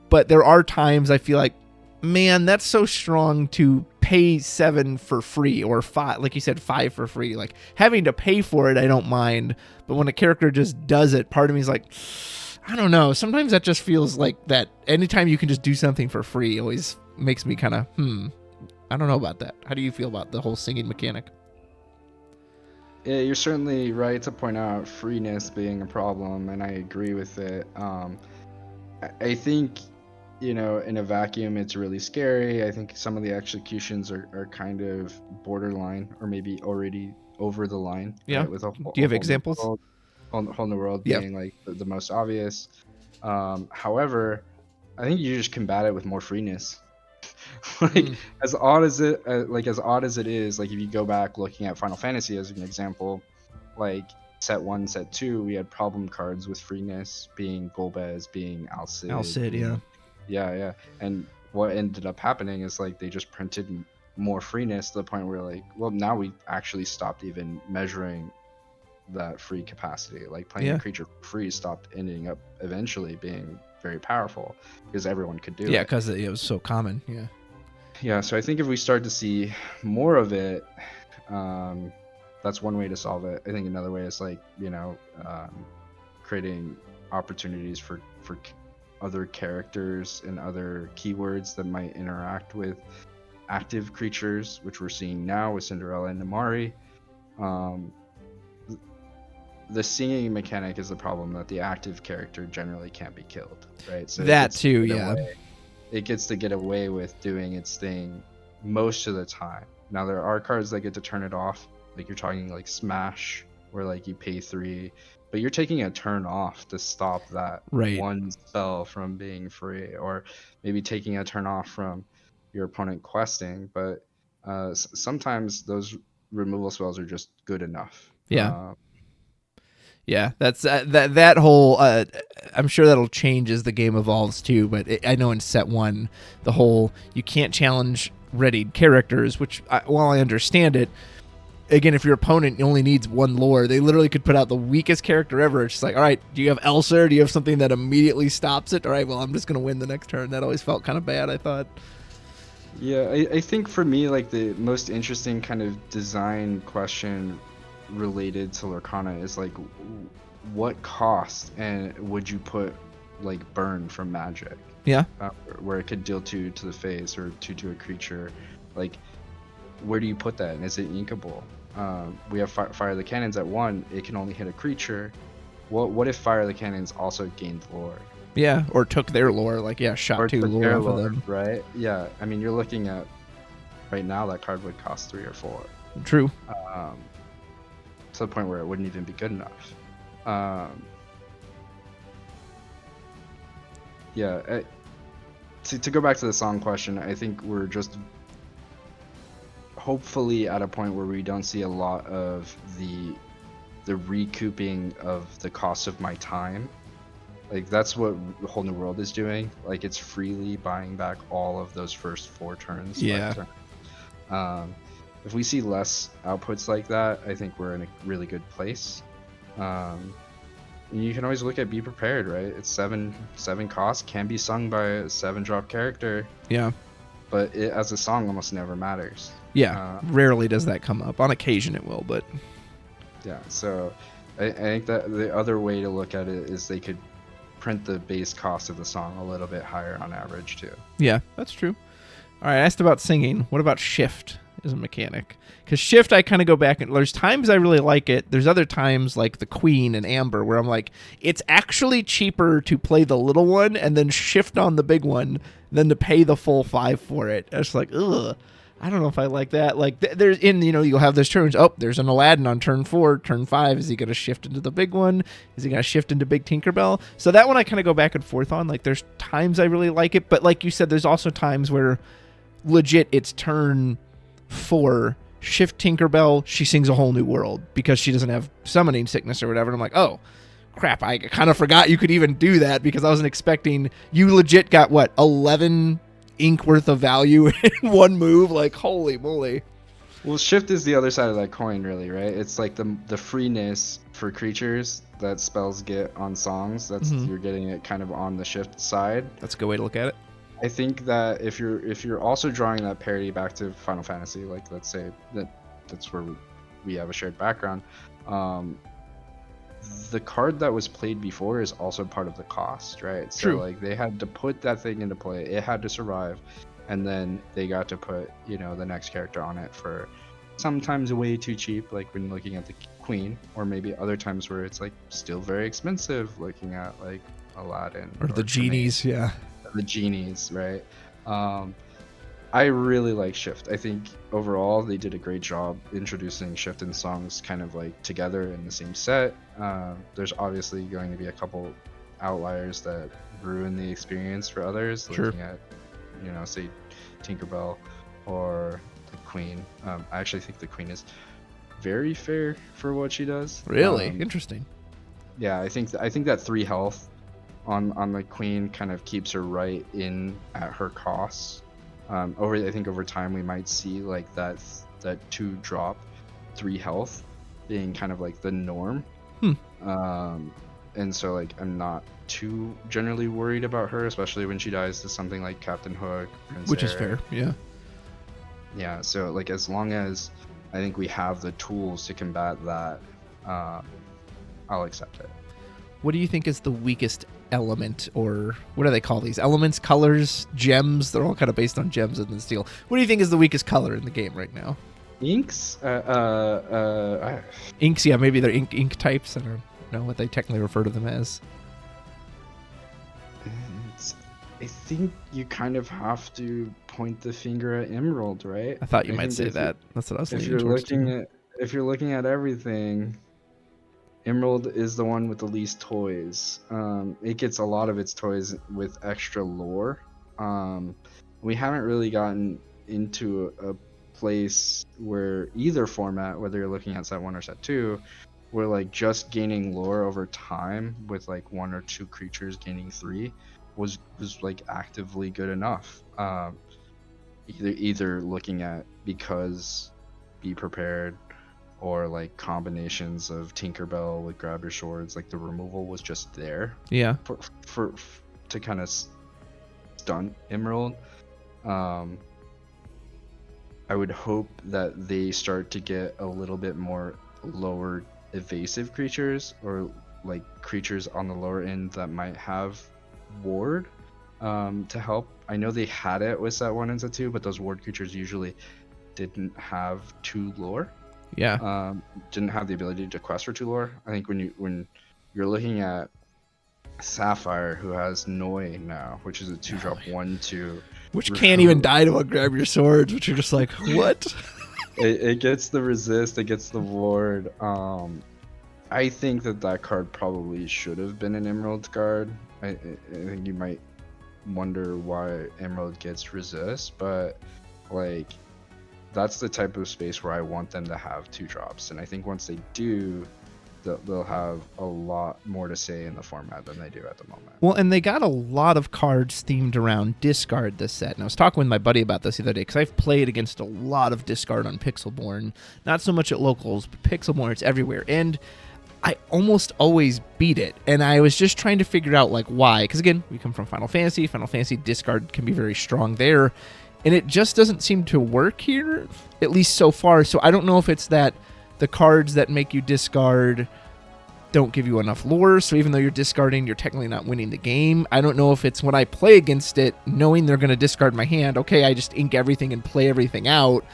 but there are times I feel like, man, that's so strong to pay 7 for free or 5, like you said, 5 for free. Like, having to pay for it, I don't mind. But when a character just does it, part of me is like, I don't know. Sometimes that just feels like that anytime you can just do something for free always makes me kind of, I don't know about that. How do you feel about the whole singing mechanic? Yeah, you're certainly right to point out freeness being a problem, and I agree with it. I think, in a vacuum, it's really scary. I think some of the executions are kind of borderline, or maybe already over the line. Yeah. Right? With Do you have examples? Whole New World being like the most obvious. However, I think you just combat it with more freeness. As odd as it is, like if you go back looking at Final Fantasy as an example, like set 1, set 2, we had problem cards with freeness being Golbez, being Alcid. Yeah. And what ended up happening is like they just printed more freeness to the point where like, well, now we actually stopped even measuring that free capacity. Like playing a creature free stopped ending up eventually being very powerful because everyone could do it. Yeah, because it was so common. Yeah, so I think if we start to see more of it, that's one way to solve it. I think another way is like, creating opportunities for other characters and other keywords that might interact with active creatures, which we're seeing now with Cinderella and Namari. The singing mechanic is the problem that the active character generally can't be killed, right? So that too, yeah. It gets to get away with doing its thing most of the time. Now there are cards that get to turn it off, like you're talking like Smash, where like you pay 3, but you're taking a turn off to stop that one spell from being free, or maybe taking a turn off from your opponent questing. But sometimes those removal spells are just good enough. Yeah, that's that whole. I'm sure that'll change as the game evolves too. But I know in set 1, the whole you can't challenge readied characters, which while I understand it, again, if your opponent only needs 1 lore, they literally could put out the weakest character ever. It's just like, all right, do you have Elsa? Or do you have something that immediately stops it? All right, well, I'm just gonna win the next turn. That always felt kind of bad, I thought. Yeah, I think for me, like the most interesting kind of design question related to Lorcana is like, what cost and would you put like burn from magic? Yeah. Where it could deal 2 to the face or 2 to a creature. Like, where do you put that? And is it inkable? We have Fire the Cannons at 1. It can only hit a creature. What if Fire the Cannons also gained lore? Yeah, or took their lore, like, shot or 2 lore off of them. Right? Yeah, I mean, you're looking at, right now, that card would cost 3 or 4. True. To the point where it wouldn't even be good enough. To go back to the song question, I think we're just hopefully at a point where we don't see a lot of the recouping of the cost of my time. Like that's what Whole New World is doing. Like it's freely buying back all of those first 4 turns. If we see less outputs like that, I think we're in a really good place. You can always look at Be Prepared, right? It's 7 cost, can be sung by a 7-drop character. Yeah. But it, as a song, almost never matters. Yeah, rarely does that come up. On occasion it will, but... Yeah, so I think that the other way to look at it is they could print the base cost of the song a little bit higher on average, too. Yeah, that's true. All right, I asked about singing. What about shift as a mechanic? Because shift, I kind of go back and there's times I really like it. There's other times like the Queen and Amber where I'm like, it's actually cheaper to play the little one and then shift on the big one than to pay the full 5 for it. It's like, ugh, I don't know if I like that. Like there's you'll have those turns. Oh, there's an Aladdin on turn 4, turn 5. Is he going to shift into the big one? Is he going to shift into Big Tinkerbell? So that one I kind of go back and forth on. Like there's times I really like it, but like you said, there's also times where legit, it's turn 4, shift Tinkerbell, she sings a whole new world because she doesn't have summoning sickness or whatever. And I'm like, oh, crap, I kind of forgot you could even do that because I wasn't expecting. You legit got, 11 ink worth of value in one move? Like, holy moly. Well, shift is the other side of that coin, really, right? It's like the freeness for creatures that spells get on songs. That's You're getting it kind of on the shift side. That's a good way to look at it. I think that if you're also drawing that parity back to Final Fantasy, like let's say that's where we have a shared background, the card that was played before is also part of the cost, right? True. So like they had to put that thing into play, it had to survive, and then they got to put the next character on it for sometimes way too cheap, like when looking at the Queen, or maybe other times where it's like still very expensive, looking at like Aladdin or the genies. Yeah, the genies, right? I really like shift. I think overall they did a great job introducing shift and songs kind of like together in the same set. There's obviously going to be a couple outliers that ruin the experience for others. Sure. Looking at say Tinkerbell or the Queen. I actually think the Queen is very fair for what she does. Really interesting. Yeah, I think that 3 health on the Queen kind of keeps her right in at her costs. I think over time we might see like that 2 drop 3 health being kind of like the norm. And so like I'm not too generally worried about her, especially when she dies to something like Captain Hook, which is fair. Yeah, so like as long as I think we have the tools to combat that, I'll accept it. What do you think is the weakest element, or what do they call these? Elements, colors, gems? They're all kind of based on gems and steel. What do you think is the weakest color in the game right now? Inks? Inks, yeah, maybe they're ink types. I don't know what they technically refer to them as. I think you kind of have to point the finger at Emerald, right? I thought you might say that. That's what I was thinking. If you're looking at everything, Emerald is the one with the least toys. It gets a lot of its toys with extra lore. We haven't really gotten into a place where either format, whether you're looking at set 1 or set 2, where like just gaining lore over time with like 1 or 2 creatures gaining 3 was like actively good enough. Either looking at because Be Prepared, or like combinations of Tinkerbell with Grab Your Swords, like the removal was just there. Yeah. For to kind of stunt Emerald. I would hope that they start to get a little bit more lower evasive creatures, or like creatures on the lower end that might have ward to help. I know they had it with set 1 and set 2, but those ward creatures usually didn't have 2 lore. Yeah. Didn't have the ability to quest for 2 lore. I think when you're looking at Sapphire, who has Noi now, which is a 2-drop 1/2, which can't even die to a Grab Your Swords, which you're just like, what? it gets the resist, it gets the ward. I think that card probably should have been an Emerald card. I think you might wonder why Emerald gets resist, but like that's the type of space where I want them to have 2 drops, and I think once they do, they'll have a lot more to say in the format than they do at the moment. Well, and they got a lot of cards themed around discard this set. And I was talking with my buddy about this the other day, because I've played against a lot of discard on Pixelborn. Not so much at locals, but Pixelborn, it's everywhere. And I almost always beat it. And I was just trying to figure out like why. Because again, we come from Final Fantasy. Final Fantasy discard can be very strong there. And it just doesn't seem to work here, at least so far. So I don't know if it's that the cards that make you discard don't give you enough lore, so even though you're discarding, you're technically not winning the game. I don't know if it's when I play against it, knowing they're going to discard my hand, okay, I just ink everything and play everything out,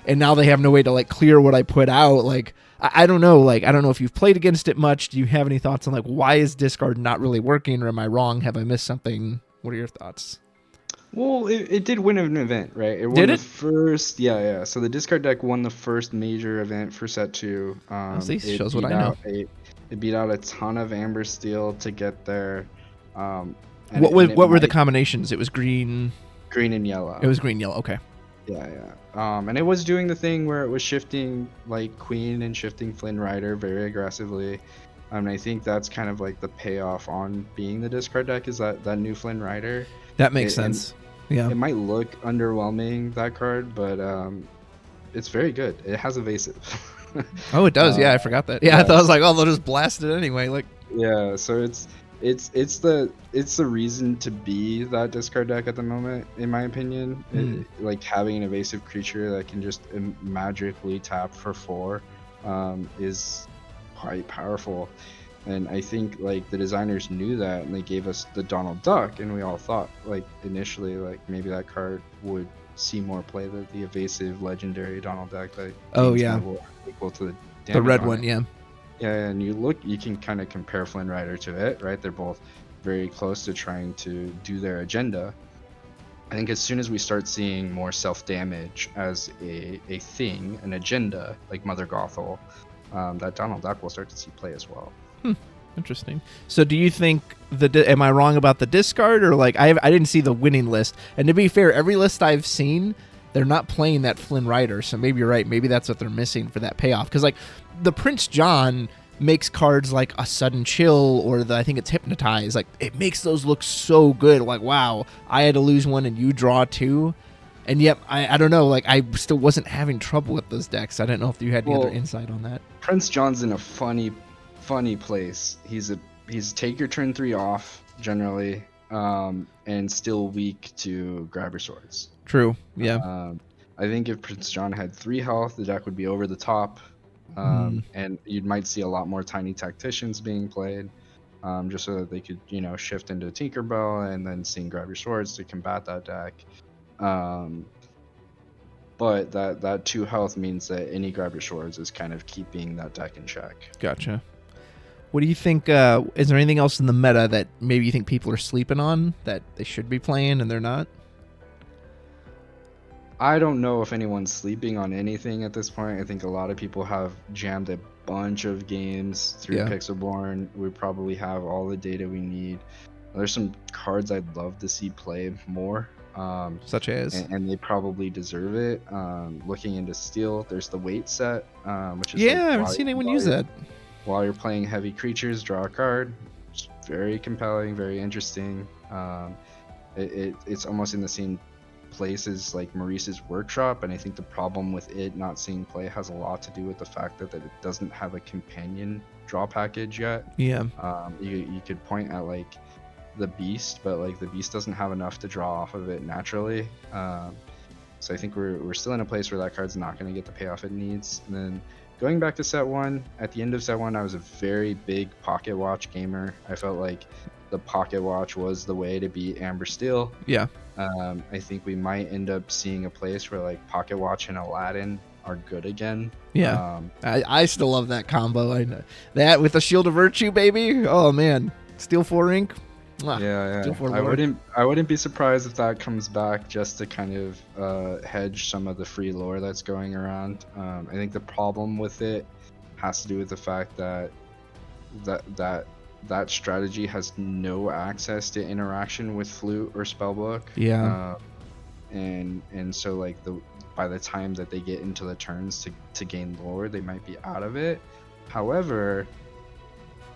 and now they have no way to like clear what I put out. Like, I don't know. Like, I don't know if you've played against it much. Do you have any thoughts on like why is discard not really working, or am I wrong? Have I missed something? What are your thoughts? Well, it did win an event, right? It won did it? The first, yeah. So the discard deck won the first major event for set 2. This shows what I know. It beat out a ton of Amber Steel to get there. What were the combinations? It was green and yellow. It was green, yellow. Okay. Yeah. And it was doing the thing where it was shifting like Queen and shifting Flynn Rider very aggressively. And I think that's kind of like the payoff on being the discard deck is that new Flynn Rider. That makes And sense. Yeah. it might look underwhelming, that card, but it's very good. It has evasive. Oh, it does. uh, Yeah, I forgot that. Yeah, I thought I yes. was like, oh, they'll just blast it anyway. Like, Yeah, so it's the reason to be that discard deck at the moment, in my opinion. Like having an evasive creature that can just magically tap for 4 is quite powerful. And I think like the designers knew that, and they gave us the Donald Duck, and we all thought like initially like maybe that card would see more play than the evasive legendary Donald Duck that oh gains yeah, more equal to the the damage red on one. it. Yeah. Yeah, and you can kind of compare Flynn Rider to it, right? They're both very close to trying to do their agenda. I think as soon as we start seeing more self damage as a thing, an agenda, like Mother Gothel, that Donald Duck will start to see play as well. Interesting. So, do you think am I wrong about the discard, or like I didn't see the winning list? And to be fair, every list I've seen, they're not playing that Flynn Rider. So maybe you're right. Maybe that's what they're missing for that payoff. Because like the Prince John makes cards like a Sudden Chill or I think it's Hypnotize. Like it makes those look so good. Like wow, I had to lose one and you draw 2. And yet I don't know. Like I still wasn't having trouble with those decks. I don't know if you had any other Well, insight on that. Prince John's in a funny place. He's take your turn 3 off generally, and still weak to grab your swords. True. Yeah. I think if Prince John had 3 health, the deck would be over the top, and you might see a lot more tiny tacticians being played, just so that they could, shift into Tinkerbell and then seeing grab your swords to combat that deck. Um, but that 2 health means that any grab your swords is kind of keeping that deck in check. Gotcha. What do you think? Is there anything else in the meta that maybe you think people are sleeping on that they should be playing and they're not? I don't know if anyone's sleeping on anything at this point. I think a lot of people have jammed a bunch of games through Yeah. Pixelborn. We probably have all the data we need. There's some cards I'd love to see play more. Such as? And they probably deserve it. Looking into Steel, there's the Weight set, which is Yeah, like I haven't seen anyone use that. while you're playing heavy creatures, draw a card. It's very compelling, very interesting. It's almost in the same place as like Maurice's Workshop, and I think the problem with it not seeing play has a lot to do with the fact that it doesn't have a companion draw package yet. Yeah. You could point at like the Beast, but like the Beast doesn't have enough to draw off of it naturally. So I think we're still in a place where that card's not going to get the payoff it needs. And then going back to set 1, at the end of set 1, I was a very big Pocket Watch gamer. I felt like the Pocket Watch was the way to beat Amber Steel. Yeah. I think we might end up seeing a place where like Pocket Watch and Aladdin are good again. Yeah. I still love that combo. I know that with the Shield of Virtue, baby. Oh man, Steel 4 ink. Yeah. Steel 4 I lore. wouldn't be surprised if that comes back just to kind of hedge some of the free lore that's going around. I think the problem with it has to do with the fact that that strategy has no access to interaction with Flute or Spellbook. Yeah. And so like by the time that they get into the turns to gain lore, they might be out of it. However,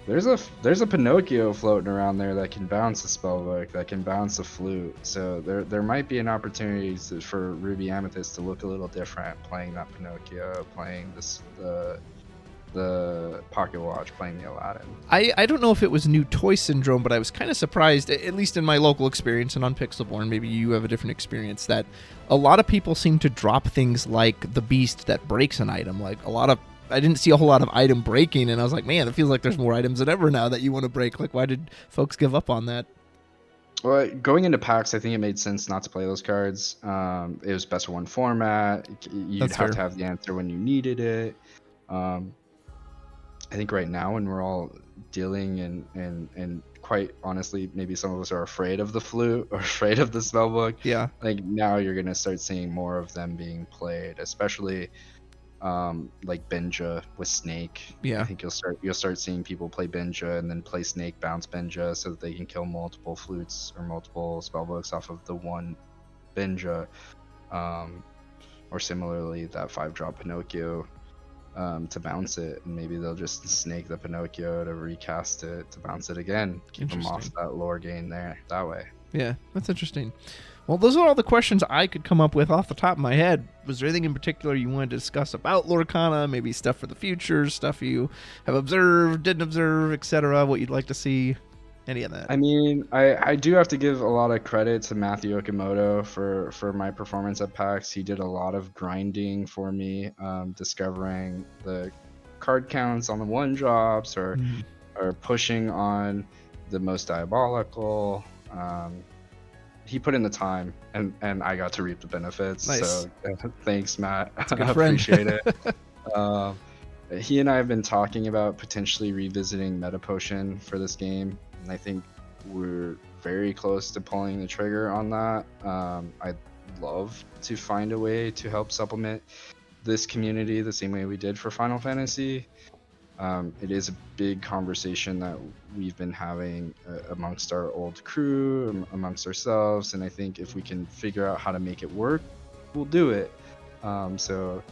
there's a Pinocchio floating around there that can bounce the Spellbook, that can bounce the Flute. So there might be an opportunity for Ruby Amethyst to look a little different, playing that Pinocchio, playing the Pocket Watch, playing the Aladdin. I don't know if it was new toy syndrome, but I was kind of surprised, at least in my local experience and on Pixelborn, maybe you have a different experience, that a lot of people seem to drop things like the Beast that breaks an item. Like I didn't see a whole lot of item breaking, and I was like, man, it feels like there's more items than ever now that you want to break. Like, why did folks give up on that? Well, going into PAX, I think it made sense not to play those cards. It was best of 1 format. You'd That's have fair. to have the answer when you needed it. I think right now, when we're all dealing and quite honestly, maybe some of us are afraid of the Flute or afraid of the Spellbook. Yeah. Like now, you're gonna start seeing more of them being played, especially like Benja with Snake. Yeah. I think you'll start seeing people play Benja and then play Snake bounce Benja so that they can kill multiple Flutes or multiple Spellbooks off of the one Benja. or similarly that 5-drop Pinocchio to bounce it, and maybe they'll just snake the Pinocchio to recast it to bounce it again, keep them off that lore gain there that way. Yeah, that's interesting. Well, those are all the questions I could come up with off the top of my head. Was there anything in particular you wanted to discuss about Lorcana? Maybe stuff for the future, stuff you have observed, didn't observe, etc. What you'd like to see? Any of that? I mean, I do have to give a lot of credit to Matthew Okamoto for my performance at PAX. He did a lot of grinding for me, discovering the card counts on the 1-drops or pushing on the most diabolical. He put in the time, and I got to reap the benefits. Nice. So thanks, Matt. That's a good I friend. appreciate it. He and I have been talking about potentially revisiting Meta Potion for this game, and I think we're very close to pulling the trigger on that. I'd love to find a way to help supplement this community the same way we did for Final Fantasy. It is a big conversation that we've been having amongst our old crew, amongst ourselves, and I think if we can figure out how to make it work, we'll do it. So,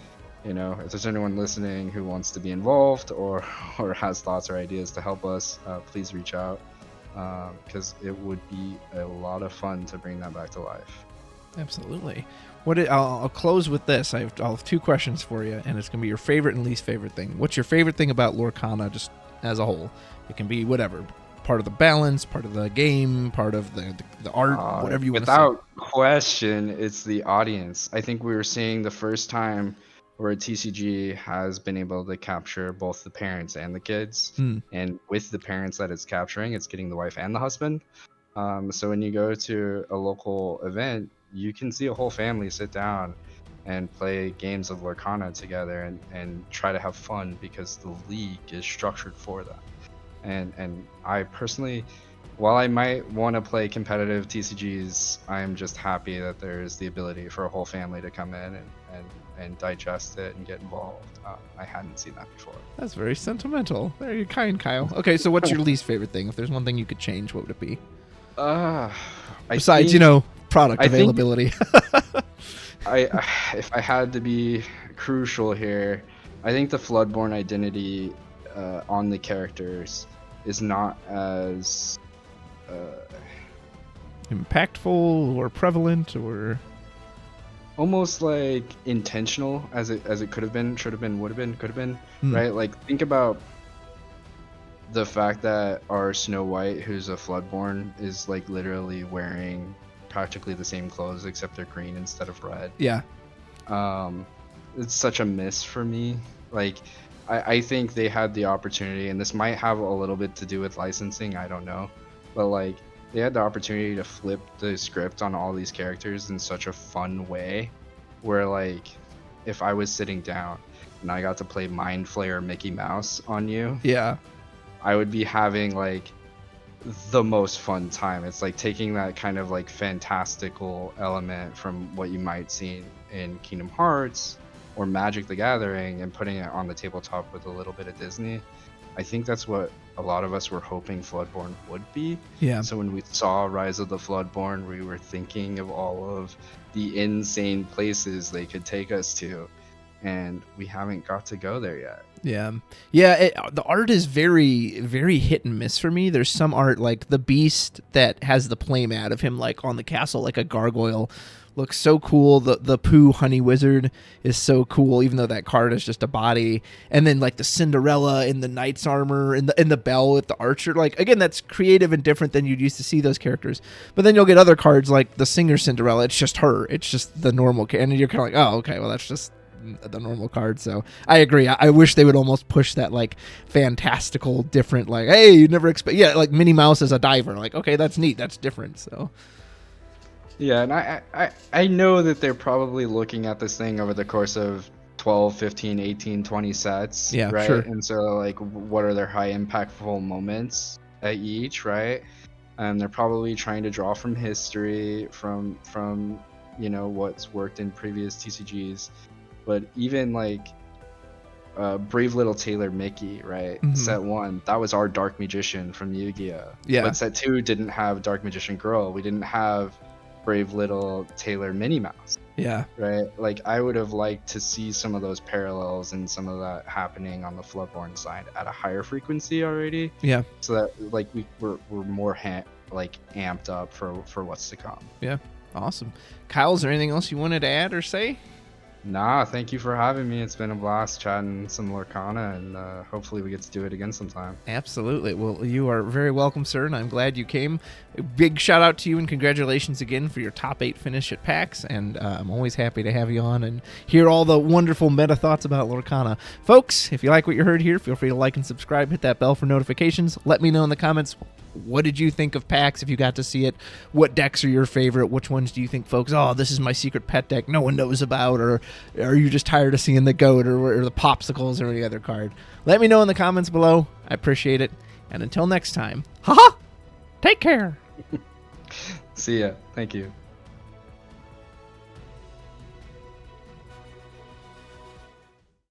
you know, if there's anyone listening who wants to be involved or has thoughts or ideas to help us, please reach out, because it would be a lot of fun to bring that back to life. Absolutely. I'll close with this. I'll have 2 questions for you, and it's going to be your favorite and least favorite thing. What's your favorite thing about Lorcana just as a whole? It can be whatever. Part of the balance, part of the game, part of the art, whatever you want to say. Without question, it's the audience. I think we were seeing the first time where a TCG has been able to capture both the parents and the kids. And with the parents that it's capturing, it's getting the wife and the husband. So when you go to a local event, you can see a whole family sit down and play games of Lorcana together and try to have fun because the league is structured for that. And I personally, while I might want to play competitive TCGs, I'm just happy that there's the ability for a whole family to come in and digest it and get involved. I hadn't seen that before. That's very sentimental. Very kind, Kyle. Okay, so what's your least favorite thing? If there's one thing you could change, what would it be? Besides, product availability. If I had to be crucial here, I think the Floodborne identity on the characters is not as impactful or prevalent or almost like intentional as it could have been, should have been, would have been, could have been, right? Like, think about the fact that our Snow White, who's a Floodborn, is like literally wearing practically the same clothes except they're green instead of red. Yeah. It's such a miss for me. Like, I think they had the opportunity, and this might have a little bit to do with licensing, I don't know, but like, they had the opportunity to flip the script on all these characters in such a fun way, where like, if I was sitting down and I got to play Mind Flayer Mickey Mouse on you, yeah, I would be having like the most fun time. It's like taking that kind of like fantastical element from what you might see in Kingdom Hearts or Magic the Gathering and putting it on the tabletop with a little bit of Disney. I think that's what a lot of us were hoping Floodborne would be. Yeah. So when we saw Rise of the Floodborne, we were thinking of all of the insane places they could take us to, and we haven't got to go there yet. Yeah. The art is very, very hit and miss for me. There's some art like the beast that has the playmat of him like on the castle like a gargoyle looks so cool. The Pooh Honey Wizard is so cool, even though that card is just a body. And then like the Cinderella in the knight's armor and the bell with the archer. Like, again, that's creative and different than you'd used to see those characters. But then you'll get other cards like the Singer Cinderella. It's just her. It's just the normal. And you're kind of like, oh, okay, well, that's just the normal card. So I agree. I wish they would almost push that like fantastical, different, like, hey, you never expect, like Minnie Mouse as a diver. Like, okay, that's neat. That's different. So. Yeah, and I know that they're probably looking at this thing over the course of 12, 15, 18, 20 sets, yeah, right? Sure. And so, like, what are their high impactful moments at each, right? And they're probably trying to draw from history, from what's worked in previous TCGs. But even, like, Brave Little Tailor Mickey, right? Mm-hmm. Set 1, that was our Dark Magician from Yu-Gi-Oh! Yeah. But set 2 didn't have Dark Magician Girl. We didn't have brave little Taylor Minnie Mouse. Yeah. Right? Like, I would have liked to see some of those parallels and some of that happening on the Floodborne side at a higher frequency already. Yeah. So that, like, we're more amped up for what's to come. Yeah. Awesome. Kyle, is there anything else you wanted to add or say? Nah, thank you for having me. It's been a blast chatting some Lorcana, and hopefully we get to do it again sometime. Absolutely. Well, you are very welcome, sir, and I'm glad you came. A big shout out to you and congratulations again for your top 8 finish at PAX, and I'm always happy to have you on and hear all the wonderful meta thoughts about Lorcana. Folks, if you like what you heard here, feel free to like and subscribe, hit that bell for notifications. Let me know in the comments, what did you think of PAX if you got to see it? What decks are your favorite? Which ones do you think, folks, oh, this is my secret pet deck no one knows about? Or are you just tired of seeing the GOAT or the Popsicles or any other card? Let me know in the comments below. I appreciate it. And until next time, haha, take care. See ya. Thank you.